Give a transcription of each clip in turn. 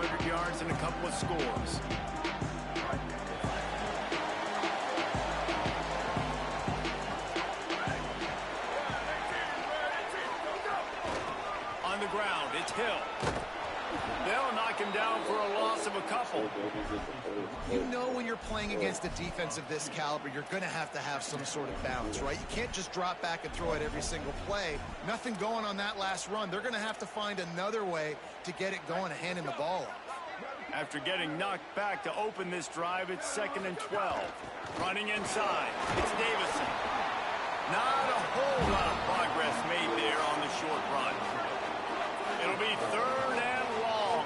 200 yards and a couple of scores. On the ground, it's Hill. They'll knock him down for a loss of a couple. You know when you're playing against a defense of this caliber, you're going to have some sort of balance, right? You can't just drop back and throw it every single play. Nothing going on that last run. They're going to have to find another way to get it going and hand him the ball off. After getting knocked back to open this drive, it's 2nd and 12. Running inside, it's Davison. Not a whole lot of progress made there on the short run. It'll be 3rd and long.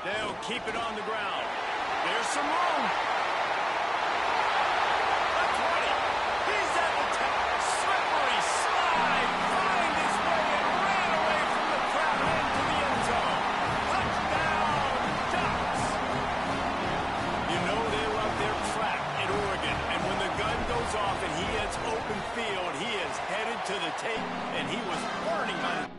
They'll keep it on the ground. There's some room. A 20. He's at the top. Slippery slide. Find his way and ran away from the crowd into the end zone. Touchdown, Ducks. You know they love their trap in Oregon. And when the gun goes off and he hits open field, he is headed to the tape, and he was burning on it.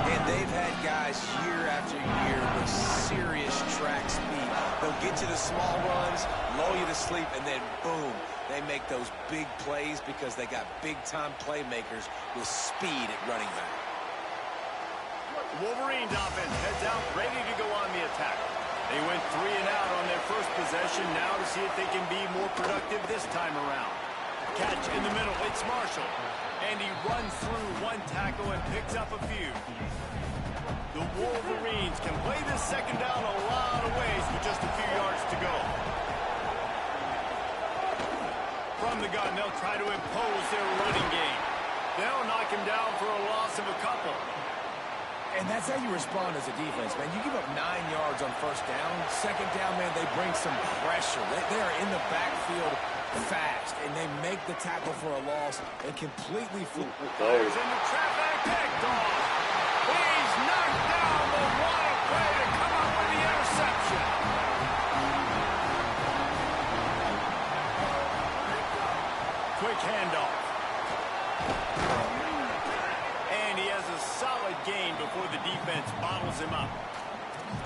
And they've had guys year after year with serious track speed. They'll get you the small runs, lull you to sleep, and then boom, they make those big plays because they got big-time playmakers with speed at running back. Wolverines offense heads out, ready to go on the attack. They went 3 and out on their first possession, now to see if they can be more productive this time around. Catch in the middle, it's Marshall. And he runs through one tackle and picks up a few. The Wolverines can play this second down a lot of ways with just a few yards to go. From the gun, they'll try to impose their running game. They'll knock him down for a loss of a couple. And that's how you respond as a defense, man. You give up 9 yards on first down. Second down, man, they bring some pressure. They are in the backfield fast, and they make the tackle for a loss and completely flip. Fires into traffic, picked off. He's knocked down, but what a play to come up with the interception. Quick handoff. And he has a solid gain before the defense bottles him up.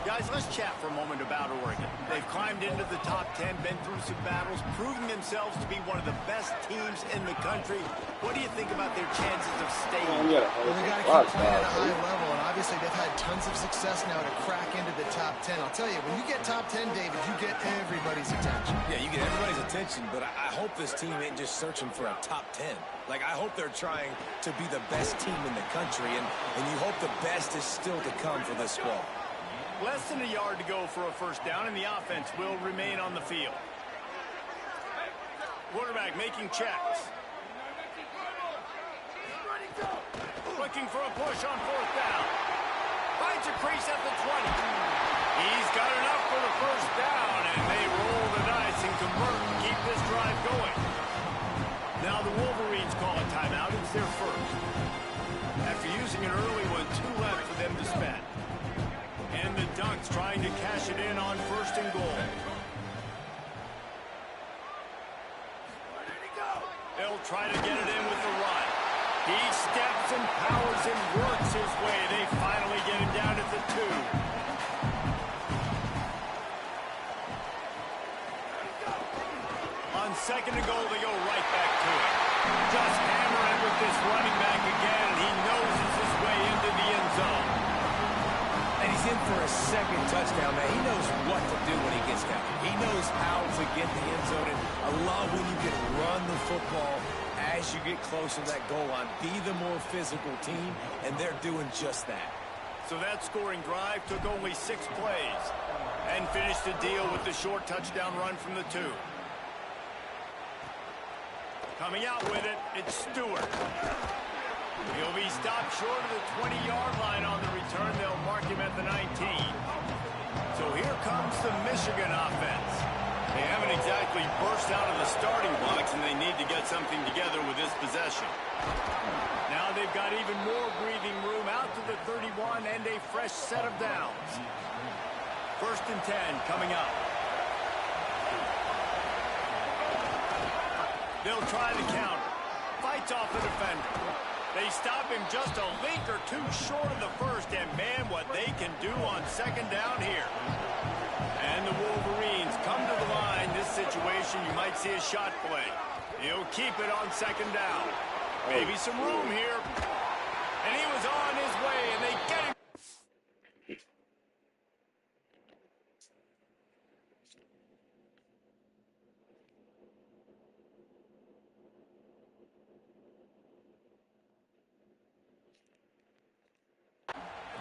Guys, let's chat for a moment about Oregon. They've climbed into the top 10, been through some battles, proving themselves to be one of the best teams in the country. What do you think about their chances of staying? Well, they got to keep playing at a high level, and obviously they've had tons of success now to crack into the top 10. I'll tell you, when you get top 10, David, you get everybody's attention. Yeah, you get everybody's attention, but I hope this team ain't just searching for a top 10. Like, I hope they're trying to be the best team in the country, and you hope the best is still to come for this squad. Less than a yard to go for a first down, and the offense will remain on the field. Quarterback making checks. Looking for a push on 4th down. Finds a crease at the 20. He's got enough for the first down, and they roll the dice and convert to keep this drive going. Now the Wolverines call a timeout. It's their first. After using an early one, 2 left for them to spend. And the Ducks trying to cash it in on 1st and goal. They'll try to get it in with the run. He steps and powers and works his way. They finally get him down at the 2. On 2nd and goal, they go right back to it. Just hammering with this running back again, and he noses his way into the end zone. And he's in for a second touchdown, man. He knows what to do when he gets down. He knows how to get the end zone, and I love when you can run the football as you get closer to that goal line. Be the more physical team, and they're doing just that. So that scoring drive took only 6 plays and finished the deal with the short touchdown run from the 2. Coming out with it, it's Stewart. He'll be stopped short of the 20-yard line on the return. They'll mark him at the 19. So here comes the Michigan offense. They haven't exactly burst out of the starting blocks, and they need to get something together with this possession. Now they've got even more breathing room out to the 31 and a fresh set of downs. 1st and 10 coming up. They'll try the counter. Fights off the defender. They stop him just a link or two short of the first, and man, what they can do on 2nd down here. And the Wolverines come to the line. This situation, you might see a shot play. He'll keep it on 2nd down. Maybe some room here. And he was on his way, and they get him.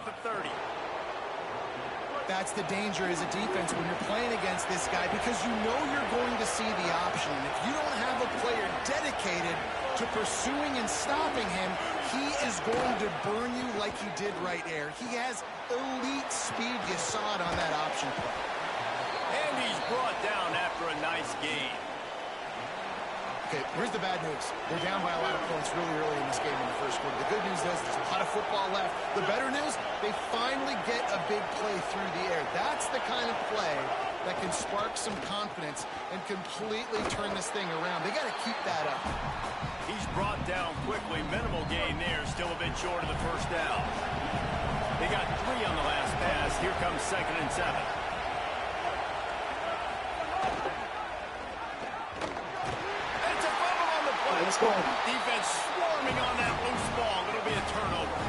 The 30. That's the danger as a defense when you're playing against this guy, because you know you're going to see the option. If you don't have a player dedicated to pursuing and stopping him, he is going to burn you like he did right there. He has elite speed. You saw it on that option play. And he's brought down after a nice gain. Okay, here's the bad news. They're down by a lot of points really early in this game in the 1st quarter. The good news is there's a lot of football left. The better news, they finally get a big play through the air. That's the kind of play that can spark some confidence and completely turn this thing around. They got to keep that up. He's brought down quickly. Minimal gain there. Still a bit short of the 1st down. They got 3 on the last pass. Here comes 2nd and 7. Let's go. Defense swarming on that loose ball. It'll be a turnover.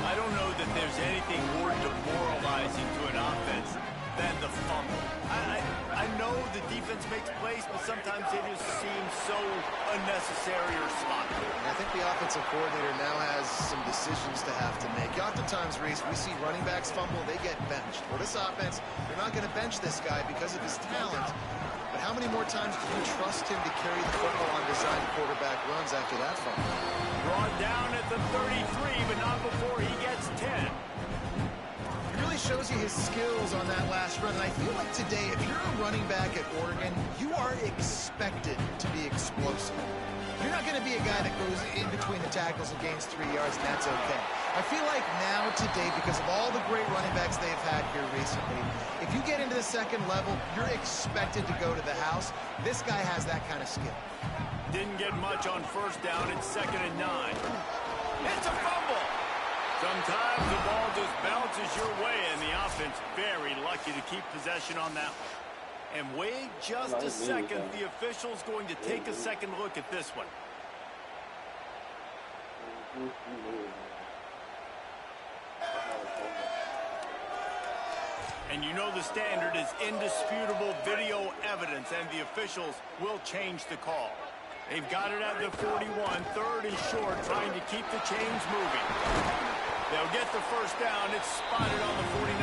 I don't know that there's anything more demoralizing to an offense than the fumble. I know the defense makes plays, but sometimes they just seem so unnecessary or sloppy. I think the offensive coordinator now has some decisions to have to make. Oftentimes, Reese, we see running backs fumble, they get benched. Well, this offense, they're not going to bench this guy because of his talent. But how many more times do you trust him to carry the football on designed quarterback runs after that fumble? Brought down at the 33, but not before he gets 10. It really shows you his skills on that last run. And I feel like today, if you're a running back at Oregon, you are expected to be explosive. You're not going to be a guy that goes in between the tackles and gains 3 yards, and that's okay. I feel like now, today, because of all the great running backs they've had here recently, if you get into the 2nd level, you're expected to go to the house. This guy has that kind of skill. Didn't get much on 1st down. It's 2nd and 9. It's a fumble. Sometimes the ball just bounces your way, and the offense very lucky to keep possession on that one. And wait just a second. The official's going to take a second look at this one. And you know the standard is indisputable video evidence, and the officials will change the call. They've got it at the 41, 3rd and short, trying to keep the chains moving. They'll get the 1st down. It's spotted on the 49.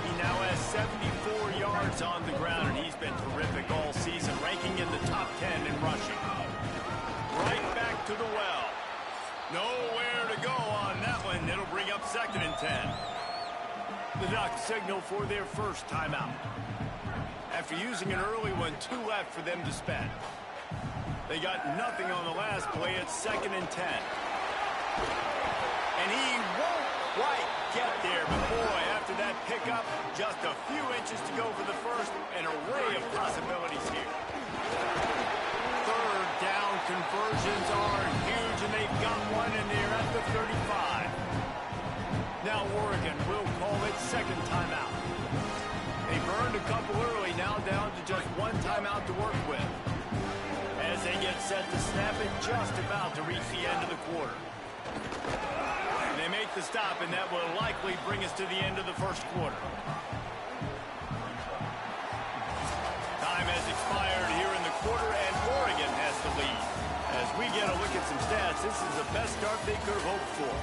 He now has 74 yards on the ground, and he's been terrific all season, ranking in the top 10 in rushing. Right back to the well. Nowhere to go on that one. It'll bring up 2nd and 10. The Ducks signal for their 1st timeout. After using an early one, 2 left for them to spend. They got nothing on the last play. It's 2nd and 10. And he won't quite get there. But boy, after that pickup, just a few inches to go for the 1st. An array of possibilities here. 3rd down conversions are huge, and they've got one, and they're at the 35. Now Oregon will call it 2nd timeout. They burned a couple early, now down to just 1 timeout to work with. As they get set to snap it, just about to reach the end of the quarter. They make the stop, and that will likely bring us to the end of the 1st quarter. Time has expired here in the quarter, and Oregon has the lead. As we get a look at some stats, this is the best start they could have hoped for.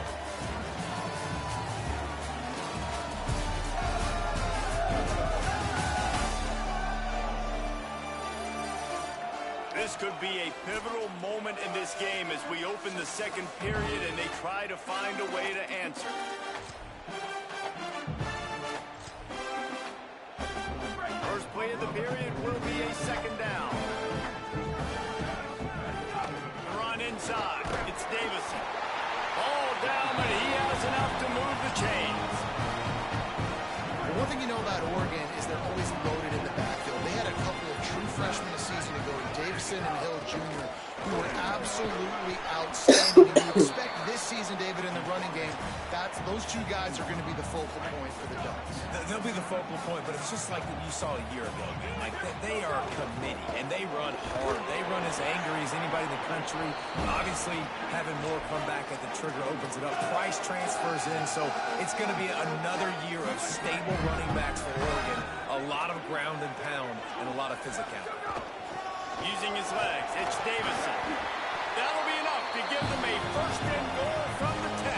This could be a pivotal moment in this game as we open the second period and they try to find a way to answer. First play of the period will be a second down. Run inside. It's Davison. Ball down, but he has enough to move the chains. Well, one thing you know about Oregon is they're always loaded in the backfield. They had a couple of true freshmen a season ago, Davison and Hill Jr., who were absolutely outstanding. And you expect this season, David, in the running game, those two guys are going to be the focal point for the Ducks. They'll be the focal point, but it's just like what you saw a year ago. Like they are a committee, and they run hard. They run as angry as anybody in the country. Obviously, having more come back at the trigger opens it up. Price transfers in, so it's going to be another year of stable running backs for Oregon. A lot of ground and pound and a lot of physicality. Using his legs, it's Davison. That'll be enough to give them a first and goal from the 10.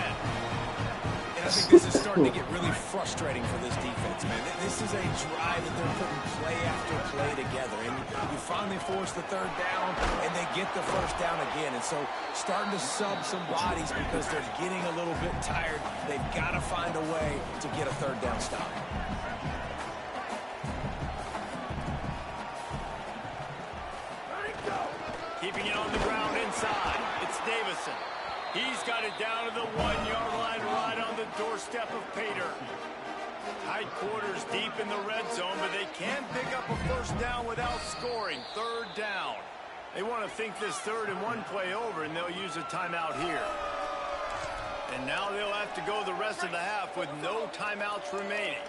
And I think this is starting to get really frustrating for this defense, man. This is a drive that they're putting play after play together. And you finally force the third down, and they get the first down again. And so starting to sub some bodies because they're getting a little bit tired. They've got to find a way to get a third down stop. Keeping it on the ground inside. It's Davison. He's got it down to the 1-yard line right on the doorstep of Pater. Tight quarters deep in the red zone, but they can pick up a first down without scoring. Third down. They want to think this 3rd and 1 play over, and they'll use a timeout here. And now they'll have to go the rest of the half with no timeouts remaining.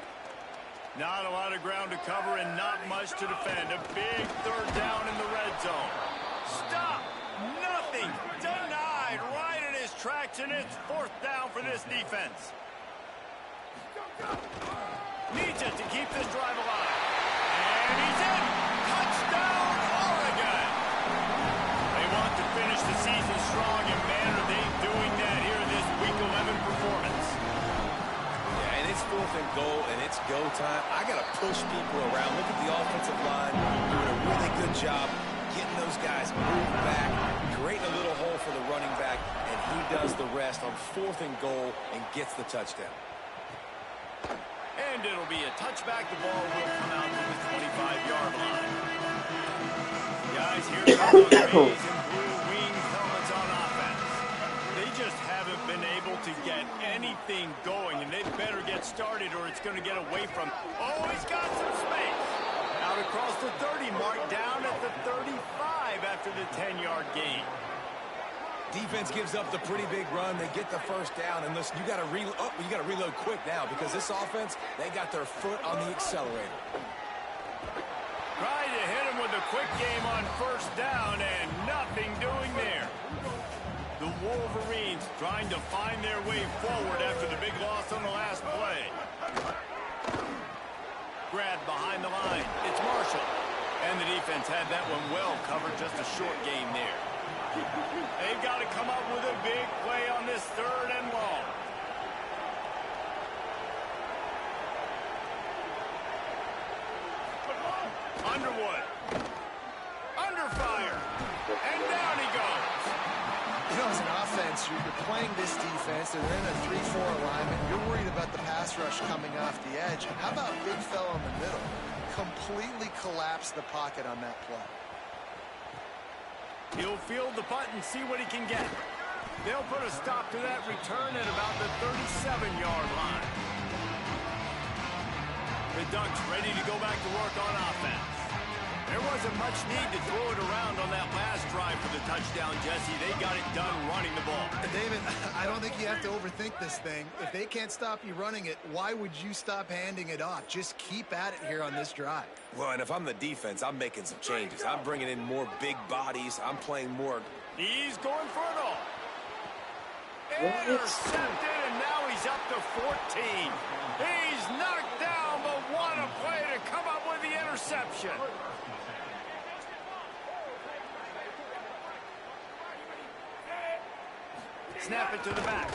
Not a lot of ground to cover and not much to defend. A big third down in the red zone. Stop! Nothing! Denied right in his tracks, and it's 4th down for this defense. Needs it to keep this drive alive. And he's in! Touchdown, Oregon! They want to finish the season strong, and man, are they doing that here in this Week 11 performance. Yeah, and it's 4th and goal, and it's go time. I got to push people around. Look at the offensive line doing a really good job getting those guys moved back, creating a little hole for the running back, and he does the rest on 4th and goal and gets the touchdown. And it'll be a touchback. The ball will come out to the 25-yard line. Guys, here come those maize and blue wing helmets on offense. They just haven't been able to get anything going, and they better get started or it's going to get away from. Oh, he's got some space. Out across the 30 mark, down at the 35 after the 10-yard gain. Defense gives up the pretty big run. They get the first down, and listen, you got to reload quick now because this offense, they got their foot on the accelerator. Trying to hit him with a quick game on first down, and nothing doing there. The Wolverines trying to find their way forward after the big loss on the last play. Grabbed behind the line. It's Marshall. And the defense had that one well covered, just a short game there. They've got to come up with a big play on this 3rd and long. Underwood. Under fire. And down he goes. You know, as an offense, you're playing this defense, and they're in a 3-4 alignment. You're worried about the pass rush coming off the edge. How about big fella in the middle? Completely collapse the pocket on that play. He'll field the punt and see what he can get. They'll put a stop to that return at about the 37-yard line. The Ducks ready to go back to work on offense. There wasn't much need to throw it around on that last drive for the touchdown, Jesse. They got it done running the ball. David, I don't think you have to overthink this thing. If they can't stop you running it, why would you stop handing it off? Just keep at it here on this drive. Well, and if I'm the defense, I'm making some changes. I'm bringing in more big bodies. I'm playing more. He's going for it all. Intercepted, and now he's up to 14. He's knocked down, but what a play to come up with the interception. Snap it to the back.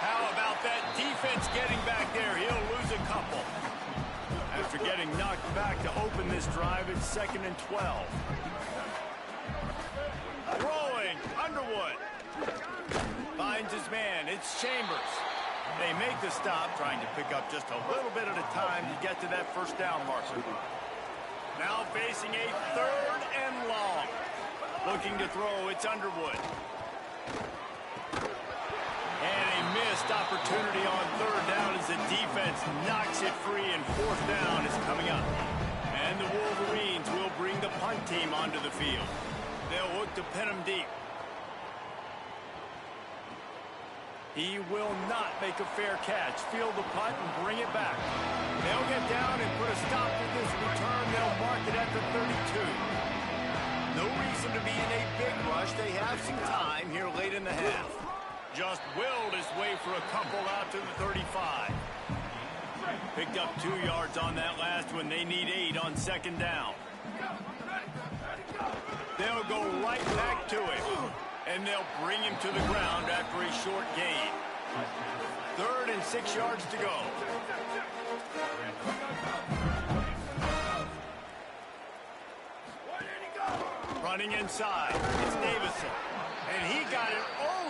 How about that defense getting back there? He'll lose a couple. After getting knocked back to open this drive, it's 2nd and 12. It's Chambers. They make the stop, trying to pick up just a little bit at a time to get to that first down marker. Now facing a 3rd and long. Looking to throw, it's Underwood. And a missed opportunity on 3rd down as the defense knocks it free, and 4th down is coming up. And the Wolverines will bring the punt team onto the field. They'll look to pin him deep. He will not make a fair catch. Field the punt and bring it back. They'll get down and put a stop to this return. They'll mark it at the 32. No reason to be in a big rush. They have some time here late in the half. Just willed his way for a couple out to the 35. Picked up 2 yards on that last one. They need 8 on 2nd down. They'll go right back to it. And they'll bring him to the ground after a short gain. 3rd and 6 yards to go. Running inside, it's Davison. And he got it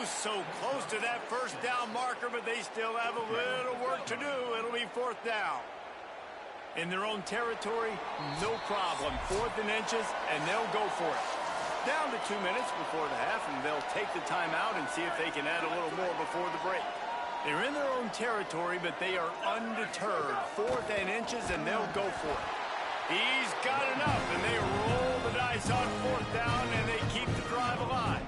so close to that first down marker, but they still have a little work to do. It'll be 4th down. In their own territory, no problem. 4th and inches, and they'll go for it. Down to 2 minutes before the half, and they'll take the timeout and see if they can add a little more before the break. They're in their own territory, but they are undeterred. 4th and inches, and they'll go for it. He's got enough, and they roll the dice on 4th down, and they keep the drive alive.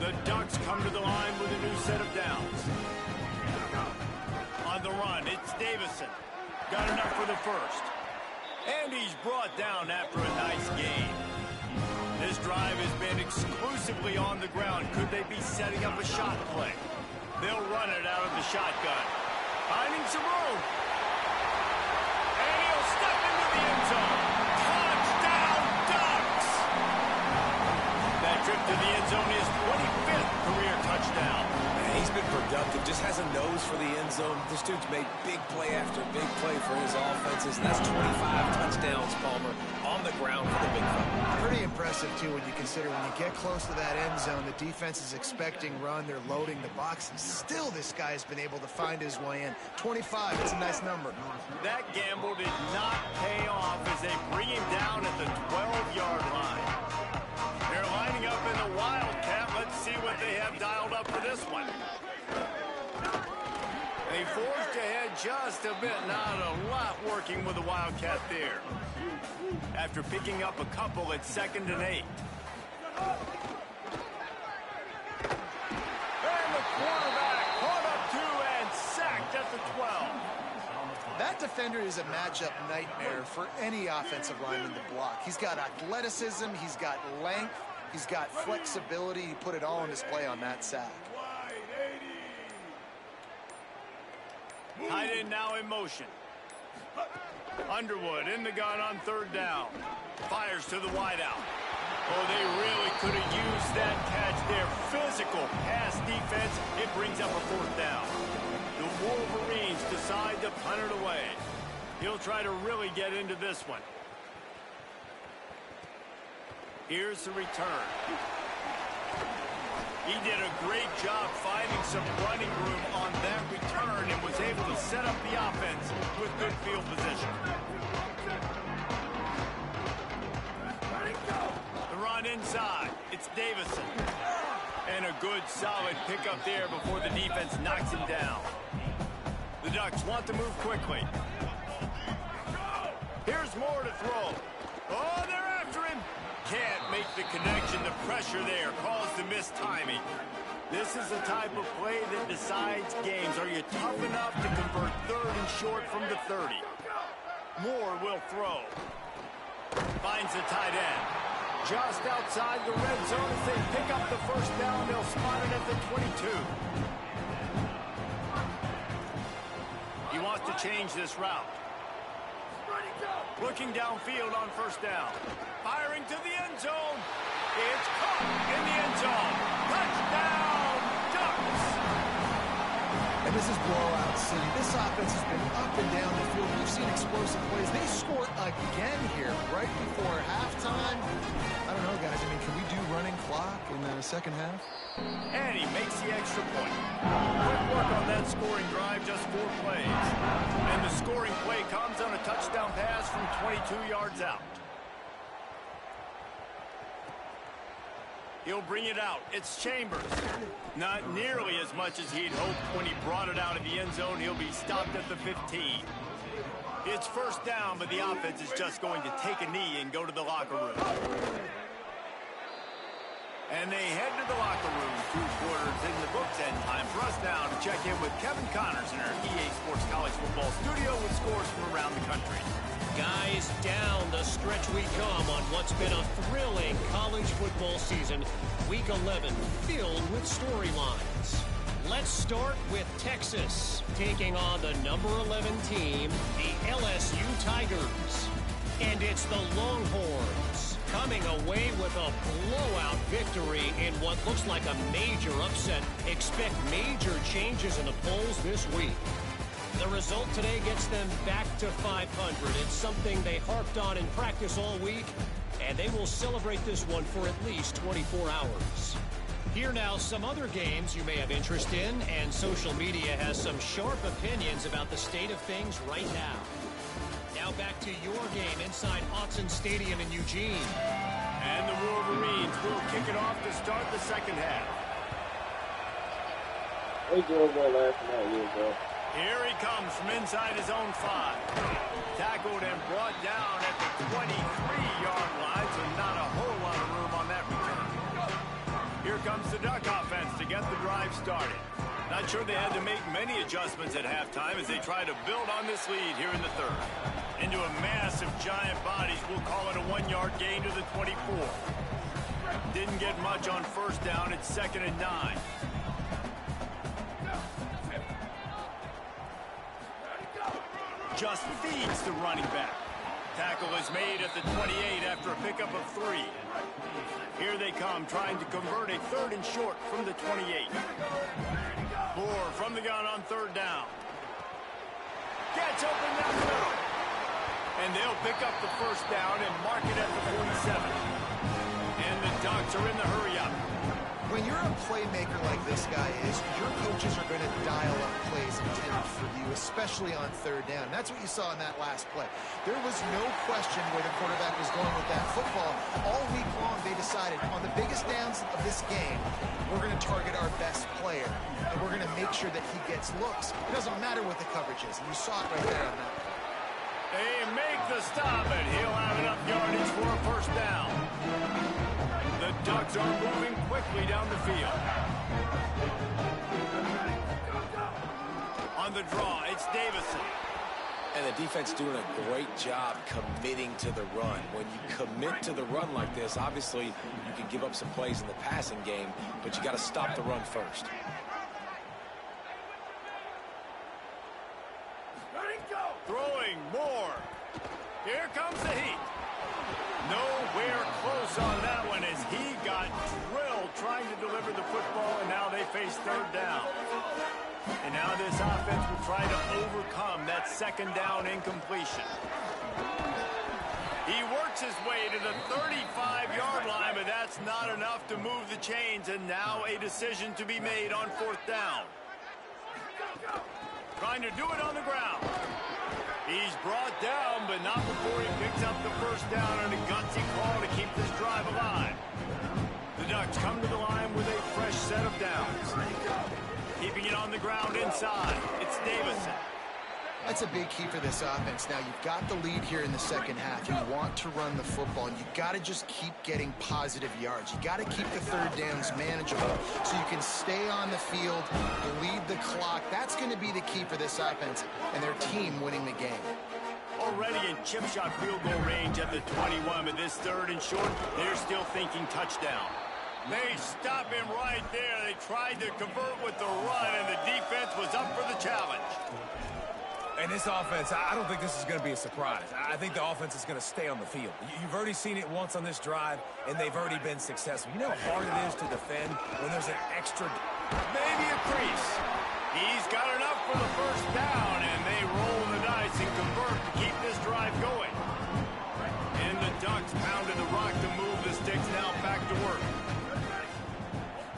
The Ducks come to the line with a new set of downs. On the run, it's Davison. Got enough for the first. And he's brought down after a nice gain. This drive has been exclusively on the ground. Could they be setting up a shot play? They'll run it out of the shotgun. Finding some room. And he'll step into the end zone. Touchdown, Ducks! That trip to the end zone is 25th career touchdown. He's been productive, just has a nose for the end zone. This dude's made big play after big play for his offenses, and that's 25 touchdowns, Palmer, on the ground for the big fella. Pretty impressive, too, when you consider when you get close to that end zone, the defense is expecting run, they're loading the box, and still this guy's been able to find his way in. 25, it's a nice number. That gamble did not pay off as they bring him down at the 12-yard line. They're lining up in the Wildcat. Let's see what they have dialed up for this one. They forged ahead just a bit. Not a lot working with the Wildcat there. After picking up a couple at 2nd and 8. And the quarterback caught up 2 and sacked at the 12. That defender is a matchup nightmare for any offensive lineman to block. He's got athleticism, he's got length, he's got flexibility. He put it all on display on that sack. Tight end now in motion. Underwood in the gun on 3rd down. Fires to the wideout. Oh, they really could have used that catch there. Physical pass defense. It brings up a 4th down. The Wolverines decide to punt it away. He'll try to really get into this one. Here's the return. He did a great job finding some running room on that return and was able to set up the offense with good field position. The run inside. It's Davison. And a good, solid pickup there before the defense knocks him down. The Ducks want to move quickly. Here's more to throw. Oh, they're after him. Can't make the connection. The pressure there caused the missed timing. This is the type of play that decides games. Are you tough enough to convert 3rd and short from the 30? Moore will throw. Finds the tight end. Just outside the red zone as they pick up the first down. They'll spot it at the 22. He wants to change this route. Looking downfield on 1st down. Firing to the end zone. It's caught in the end zone. Touchdown, Ducks! And this is blowout scene. This offense has been up and down the field. We've seen explosive plays. They score again here right before halftime. I don't know, guys. I mean, can we do running clock in the second half? And he makes the extra point. Quick work on that scoring drive, just 4 plays. And the scoring play comes on a touchdown pass from 22 yards out. He'll bring it out. It's Chambers. Not nearly as much as he'd hoped when he brought it out of the end zone. He'll be stopped at the 15. It's first down, but the offense is just going to take a knee and go to the locker room. And they head to the locker room. 2 quarters in the books, and time for us now to check in with Kevin Connors in our EA Sports College Football studio with scores from around the country. Guys, down the stretch we come on what's been a thrilling college football season. Week 11 filled with storylines. Let's start with Texas taking on the number 11 team, the LSU Tigers. And it's the Longhorns coming away with a blowout victory in what looks like a major upset. Expect major changes in the polls this week. The result today gets them back to 500. It's something they harped on in practice all week, and they will celebrate this one for at least 24 hours. Here now, some other games you may have interest in, and social media has some sharp opinions about the state of things right now. Now back to your game inside Autzen Stadium in Eugene. And the Wolverines will kick it off to start the second half. They drove that last night, bro. Here he comes from inside his own 5. Tackled and brought down at the 23-yard line, so not a whole lot of room on that return. Here comes the Duck offense to get the drive started. Not sure they had to make many adjustments at halftime as they try to build on this lead here in the third. Into a mass of giant bodies, we'll call it a 1-yard gain to the 24. Didn't get much on first down. It's 2nd and 9. Just feeds the running back. Tackle is made at the 28 after a pickup of 3. Here they come, trying to convert a 3rd and short from the 28. Moore from the gun on 3rd down. Gets open down the middle. And they'll pick up the first down and mark it at the 47. And the Ducks are in the hurry-up. When you're a playmaker like this guy is, your coaches are going to dial up plays intended for you, especially on 3rd down. That's what you saw in that last play. There was no question where the quarterback was going with that football. All week long, they decided on the biggest downs of this game, we're going to target our best player, and we're going to make sure that he gets looks. It doesn't matter what the coverage is, and you saw it right there on that play. They make the stop, and he'll have enough yardage for a first down. The Ducks are moving quickly down the field. On the draw, it's Davison. And the defense doing a great job committing to the run. When you commit to the run like this, obviously you can give up some plays in the passing game, but you got to stop the run first. Throwing more. Here comes the heat. Nowhere close on that one as he got drilled trying to deliver the football, and now they face 3rd down. And now this offense will try to overcome that 2nd down incompletion. He works his way to the 35-yard line, but that's not enough to move the chains, and now a decision to be made on 4th down. Trying to do it on the ground. He's brought down, but not before he picks up the first down on a gutsy call to keep this drive alive. The Ducks come to the line with a fresh set of downs. Keeping it on the ground inside. It's Davison. That's a big key for this offense. Now, you've got the lead here in the second half. You want to run the football, and you got to just keep getting positive yards. You got to keep the 3rd downs manageable so you can stay on the field, lead the clock. That's going to be the key for this offense and their team winning the game. Already in chip shot field goal range at the 21, but this 3rd and short, they're still thinking touchdown. They stop him right there. They tried to convert with the run, and the defense was up for the challenge. And this offense, I don't think this is going to be a surprise. I think the offense is going to stay on the field. You've already seen it once on this drive, and they've already been successful. You know how hard it is to defend when there's an extra... Maybe a crease. He's got enough for the first down, and they roll the dice and convert to keep this drive going. And the Ducks pounded the rock to move the sticks, now back to work.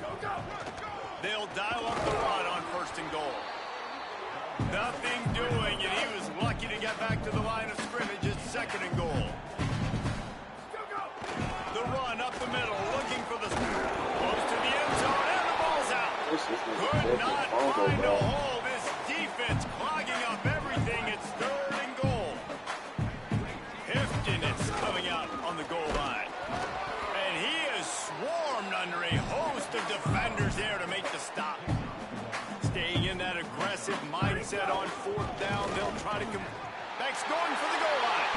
Go, go, go! dial up the run on 1st and goal. Nothing doing, and he was lucky to get back to the line of scrimmage at 2nd and goal. The run up the middle, looking for the close to the end zone, and the ball's out. Could not find a hole. This defense clogging up everything. It's 3rd and goal. Hifton is coming out on the goal line. And he is swarmed under a host of defenders there to make the stop. Staying in that aggressive mindset on 4th down. They'll try to come. Beck's going for the goal line.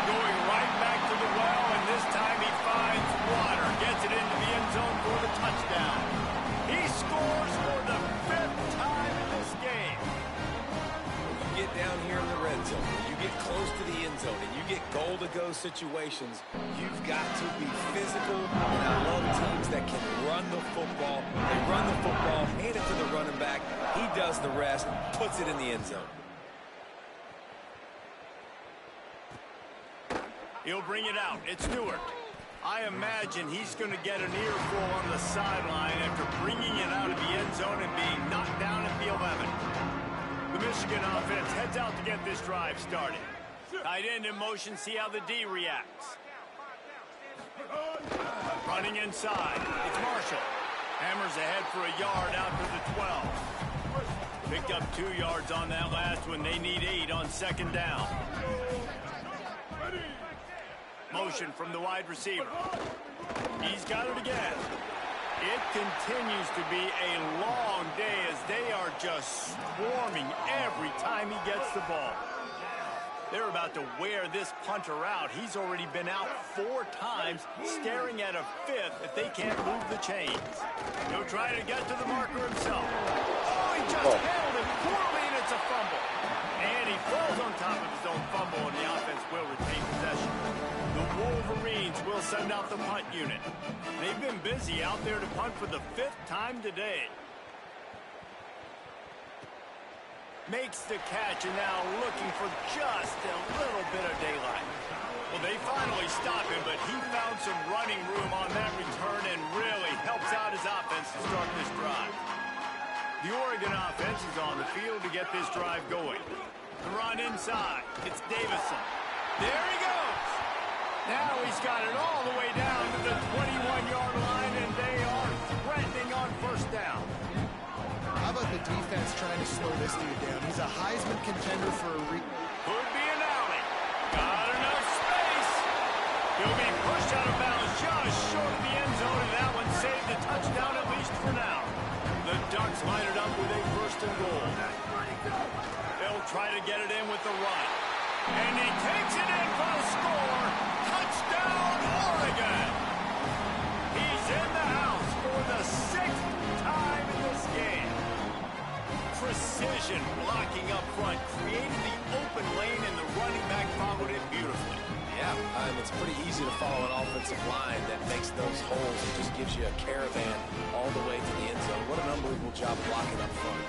Going right back to the well, and this time he finds water. Gets it into the end zone for the touchdown. He scores for the 5th time in this game. You get down here in the red zone, you get close to the end zone, and you get goal-to-go situations, you've got to be physical, and I love teams that can run the football. They run the football, hand it to the running back, he does the rest, puts it in the end zone. He'll bring it out. It's Stewart. I imagine he's going to get an earful on the sideline after bringing it out of the end zone and being knocked down at the 11. The Michigan offense heads out to get this drive started. Tight end in motion, see how the D reacts. Running inside. It's Marshall. Hammers ahead for a yard out to the 12. Picked up 2 yards on that last one. They need 8 on 2nd down. Motion from the wide receiver. He's got it again. It continues to be a long day as they are just swarming every time he gets the ball. They're about to wear this punter out. He's already been out 4 times, staring at a 5th if they can't move the chains. He'll try to get to the marker himself. Oh, he just handled it poorly, and it's a fumble. And he falls on top of his own fumble, and the offense will retain possession. The Wolverines will send out the punt unit. They've been busy out there to punt for the 5th time today. Makes the catch and now looking for just a little bit of daylight. Well, they finally stop him, but he found some running room on that return and really helps out his offense to start this drive. The Oregon offense is on the field to get this drive going. The run inside. It's Davison. There he goes. Now he's got it all the way down to the 21-yard line, and they are threatening on 1st down. How about the defense trying to slow this dude down? He's a Heisman contender for a Could be an alley. Got enough space. He'll be pushed out of bounds just short of the end zone, and that one saved the touchdown at least for now. The Ducks line it up with a 1st and goal. They'll try to get it in with the run. And he takes it in for the score. Touchdown, Oregon. He's in the house for the 6th time in this game. Precision blocking up front created the open lane, and the running back followed it beautifully. Yeah, it's pretty easy to follow an offensive line that makes those holes and just gives you a caravan all the way to the end zone. What an unbelievable job blocking up front.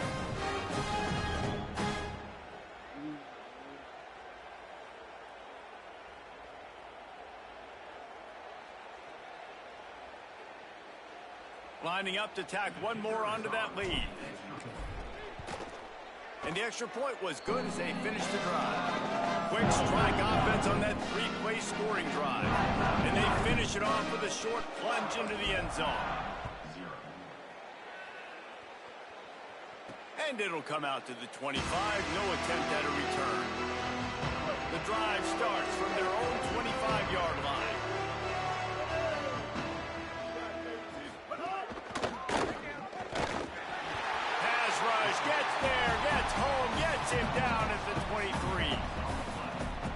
Lining up to tack one more onto that lead. And the extra point was good as they finished the drive. Quick strike offense on that 3-play scoring drive. And they finish it off with a short plunge into the end zone. And it'll come out to the 25. No attempt at a return. The drive starts from their own 25-yard line. Gets there, gets home, gets him down at the 23.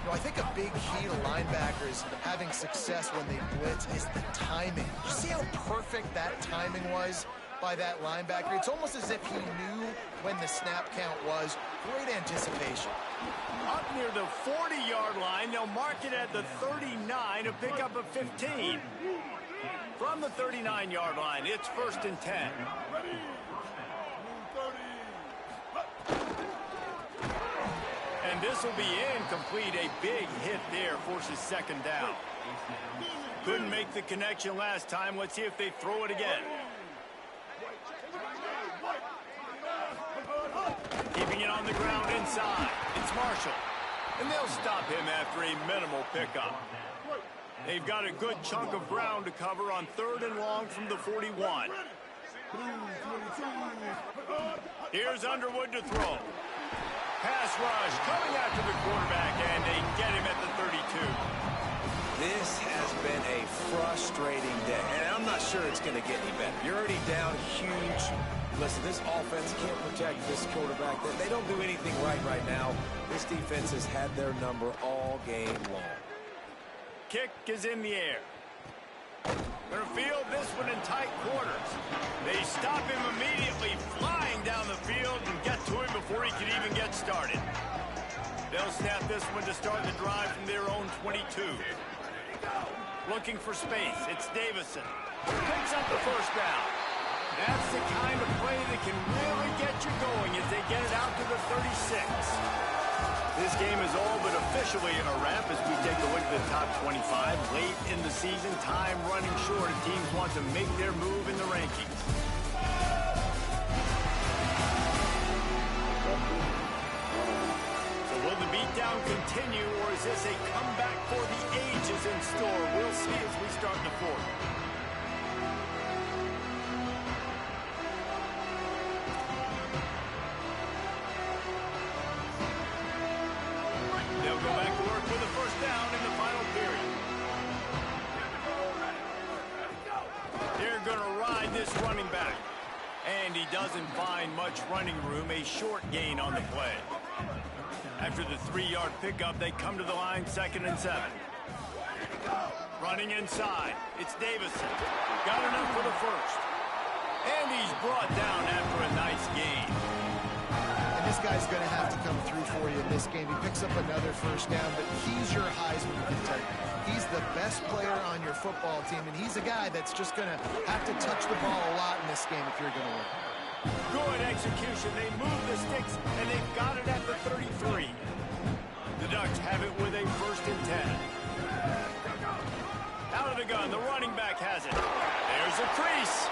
I think a big key to linebackers having success when they blitz is the timing. You see how perfect that timing was by that linebacker? It's almost as if he knew when the snap count was. Great anticipation. Up near the 40-yard line, they'll mark it at the 39 to pick up a 15. From the 39-yard line, it's 1st and 10. And this will be incomplete. A big hit there forces 2nd down. Couldn't make the connection last time. Let's see if they throw it again. Keeping it on the ground inside. It's Marshall. And they'll stop him after a minimal pickup. They've got a good chunk of ground to cover on 3rd and long from the 41. Here's Underwood to throw. Pass rush coming after the quarterback, and they get him at the 32. This has been a frustrating day, and I'm not sure it's going to get any better. You're already down huge. Listen, this offense can't protect this quarterback. They don't do anything right now. This defense has had their number all game long. Kick is in the air. They're field this one in tight quarters. They stop him immediately, flying down the field and get to him before he can even get started. They'll snap this one to start the drive from their own 22. Looking for space, it's Davison. Picks up the first down. That's the kind of play that can really get you going as they get it out to the 36. This game is all but officially a wrap as we take a look at the top 25. Late in the season, time running short, and teams want to make their move in the rankings. So will the beatdown continue, or is this a comeback for the ages in store? We'll see as we start the fourth. They'll go back to work with a first down in the final period. They're going to ride this running back. And he doesn't find much running room, a short gain on the play. After the 3-yard pickup, they come to the line, 2nd and 7. Running inside, it's Davison. Got enough for the first. And he's brought down after a nice gain. And this guy's going to have to come through for you in this game. He picks up another first down, but he's your Heisman contender. He's the best player on your football team, and he's a guy that's just going to have to touch the ball a lot in this game if you're going to win. Good execution. They move the sticks, and they've got it at the 33. The Ducks have it with a 1st and 10. Out of the gun, the running back has it. There's a crease.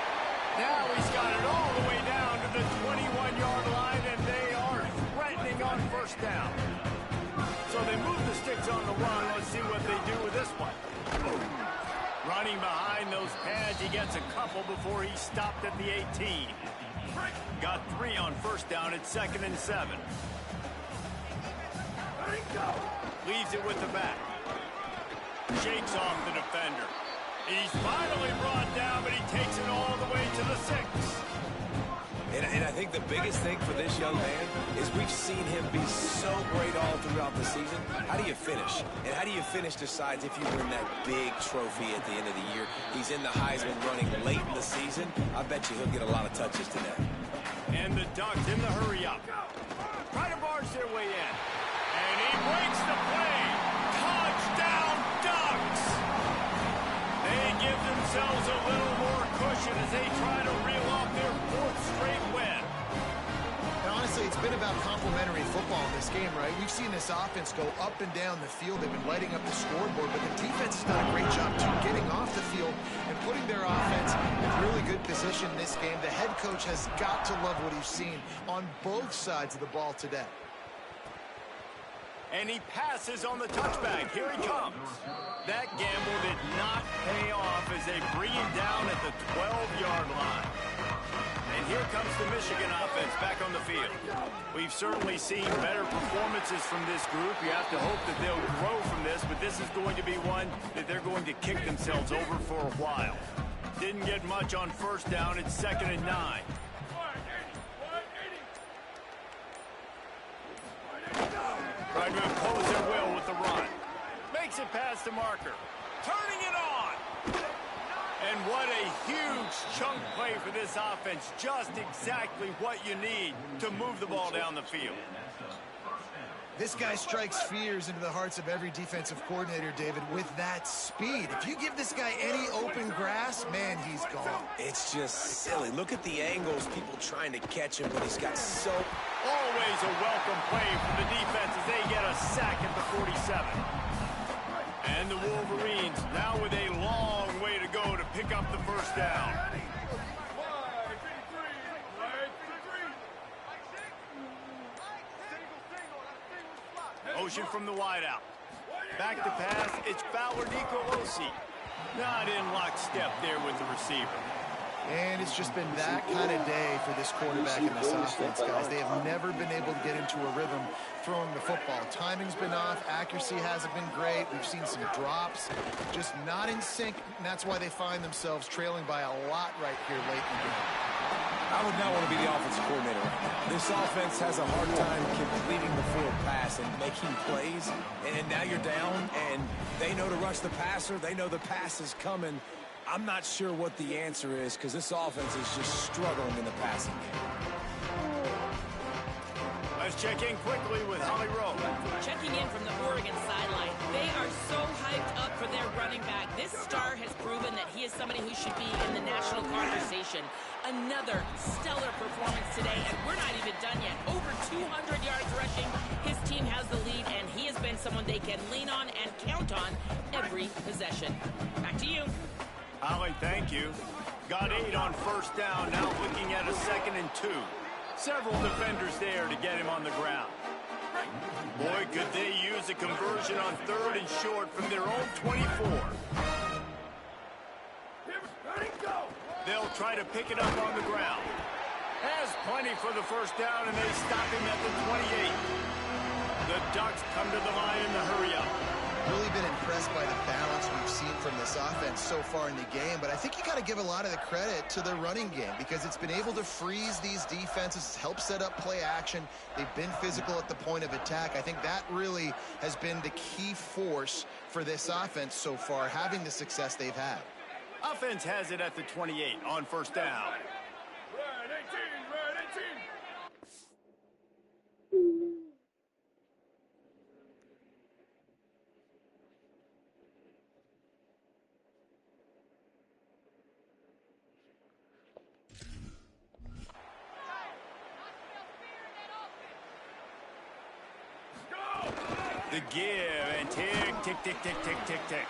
Now he's got it all the way down to the 21-yard line, and they are threatening on first down. So they move the sticks on the run. Let's see what they do with this one. Running behind those pads, he gets a couple before he stopped at the 18. Got 3 on first down at 2nd and 7. Leaves it with the back. Shakes off the defender. He's finally brought down, but he takes it all the way to the 6. And I think the biggest thing for this young man is we've seen him be so great all throughout the season. How do you finish? And how do you finish decides if you win that big trophy at the end of the year. He's in the Heisman running late in the season. I bet you he'll get a lot of touches today. And the Ducks in the hurry-up. Try to barge their way in. And he breaks the play. Touchdown, Ducks! They give themselves a little more cushion as they try to reel off their 4th straight win. And honestly, it's been about complementary football in this game, right? We've seen this offense go up and down the field. They've been lighting up the scoreboard, but the defense has done a great job, too, getting off the field and putting their offense in really good position in this game. The head coach has got to love what he's seen on both sides of the ball today. And he passes on the touchback. Here he comes. That gamble did not pay off as they bring him down at the 12-yard line. And here comes the Michigan offense back on the field. We've certainly seen better performances from this group. You have to hope that they'll grow from this, but this is going to be one that they're going to kick themselves over for a while. Didn't get much on first down. It's 2nd and 9. Trying to impose their will with the run. Makes it past the marker. Turning it on. And what a huge chunk play for this offense. Just exactly what you need to move the ball down the field. This guy strikes fears into the hearts of every defensive coordinator, David, with that speed. If you give this guy any open grass, man, he's gone. It's just silly. Look at the angles, people trying to catch him, but he's got so... Always a welcome play from the defense as they get a sack at the 47. And the Wolverines now with a long way to go to pick up the first down. motion from the wideout. Back to pass, it's Fowler Nicolosi. Not in lockstep there with the receiver. And it's just been that kind of day for this quarterback and this offense, guys. They have never been able to get into a rhythm throwing the football. Timing's been off. Accuracy hasn't been great. We've seen some drops. Just not in sync, and that's why they find themselves trailing by a lot right here late in the game. I would not want to be the offensive coordinator right now. This offense has a hard time completing the field pass and making plays. And now you're down, and they know to rush the passer. They know the pass is coming. I'm not sure what the answer is because this offense is just struggling in the passing game. Let's check in quickly with Holly Rowe. Checking in from the Oregon sideline. They are so hyped up for their running back. This star has proven that he is somebody who should be in the national conversation. Another stellar performance today, and we're not even done yet. Over 200 yards rushing. His team has the lead, and he has been someone they can lean on and count on every possession. Back to you. Holly, thank you. Got 8 on first down, now looking at a 2nd and 2. Several defenders there to get him on the ground. Boy, could they use a conversion on 3rd and short from their own 24. They'll try to pick it up on the ground. Has plenty for the first down, and they stop him at the 28. The Ducks come to the line in the hurry up. Really been impressed by the balance we've seen from this offense so far in the game, but I think you got to give a lot of the credit to the running game because it's been able to freeze these defenses, help set up play action. They've been physical at the point of attack. I think that really has been the key force for this offense so far, having the success they've had. Offense has it at the 28 on first down. The give and tick, tick, tick, tick, tick, tick, tick.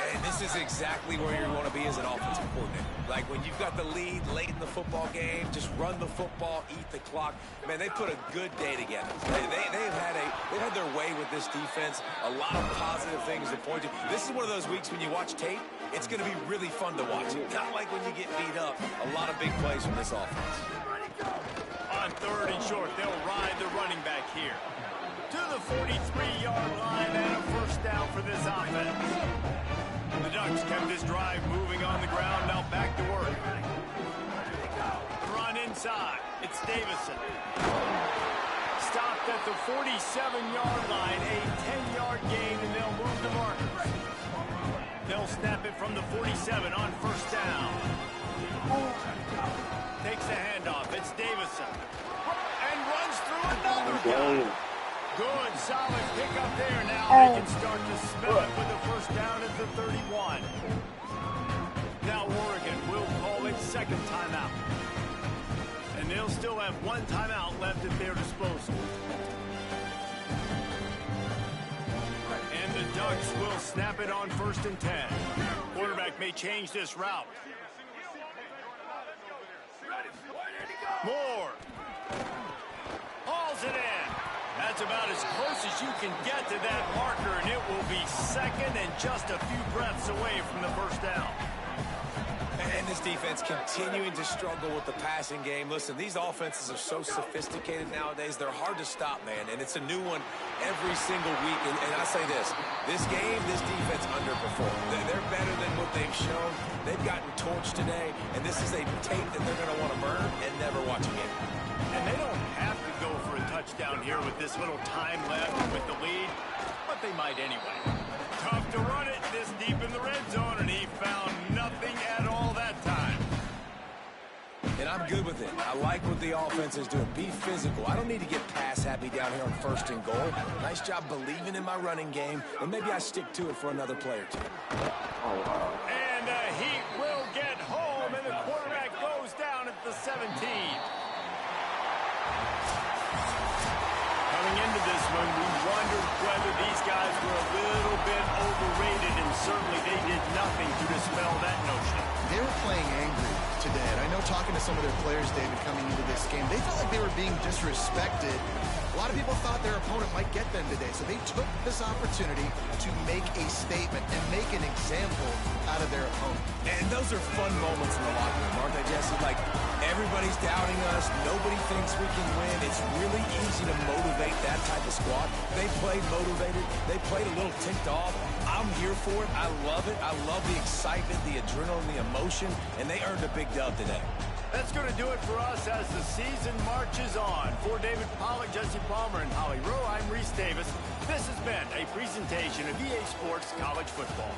And this is exactly where you want to be as an offensive coordinator. Like when you've got the lead late in the football game, just run the football, eat the clock. Man, they put a good day together. They've had their way with this defense. A lot of positive things to point to. This is one of those weeks when you watch tape, it's going to be really fun to watch. Not like when you get beat up. A lot of big plays from this offense. On 3rd and short, they'll ride the running back here. To the 43-yard line and a first down for this offense. The Ducks kept this drive moving on the ground, now back to work. Run inside, it's Davison. Stopped at the 47-yard line, a 10-yard gain, and they'll move the markers. They'll snap it from the 47 on first down. Takes the handoff, it's Davison. And runs through another guy. Good, solid pickup there. Now they can start to smell it with the first down at the 31. Now Oregon will call its 2nd timeout. And they'll still have 1 timeout left at their disposal. And the Ducks will snap it on 1st and 10. Quarterback may change this route. Moore. Hauls it in. That's about as close as you can get to that marker, and it will be 2nd and just a few breaths away from the first down. And this defense continuing to struggle with the passing game. Listen, these offenses are so sophisticated nowadays. They're hard to stop, man, and it's a new one every single week. And I say this game, this defense underperformed. They're better than what they've shown. They've gotten torched today, and this is a tape that they're going to want to burn and never watch again. And they don't have to go for a touchdown here with this little time left with the lead, but they might anyway. Tough to run it this deep in the red zone, and he found nothing at all that time. And I'm good with it. I like what the offense is doing. Be physical. I don't need to get pass happy down here on 1st and goal. Nice job believing in my running game, and maybe I stick to it for another play or two. And he will get home, and the quarterback goes down at the 17. Coming into this one, we wondered whether these guys were a little bit overrated, and certainly they did nothing to dispel that notion. They were playing angry. today. And I know talking to some of their players, David, coming into this game, they felt like they were being disrespected. A lot of people thought their opponent might get them today, so they took this opportunity to make a statement and make an example out of their opponent. And those are fun moments in the locker room, aren't they, Jesse? Like, everybody's doubting us. Nobody thinks we can win. It's really easy to motivate that type of squad. They played motivated. They played a little ticked off. I'm here for it. I love it. I love the excitement, the adrenaline, the emotion, and they earned a big dub today. That's going to do it for us as the season marches on. For David Pollack, Jesse Palmer, and Holly Rowe, I'm Reese Davis. This has been a presentation of EA Sports College Football.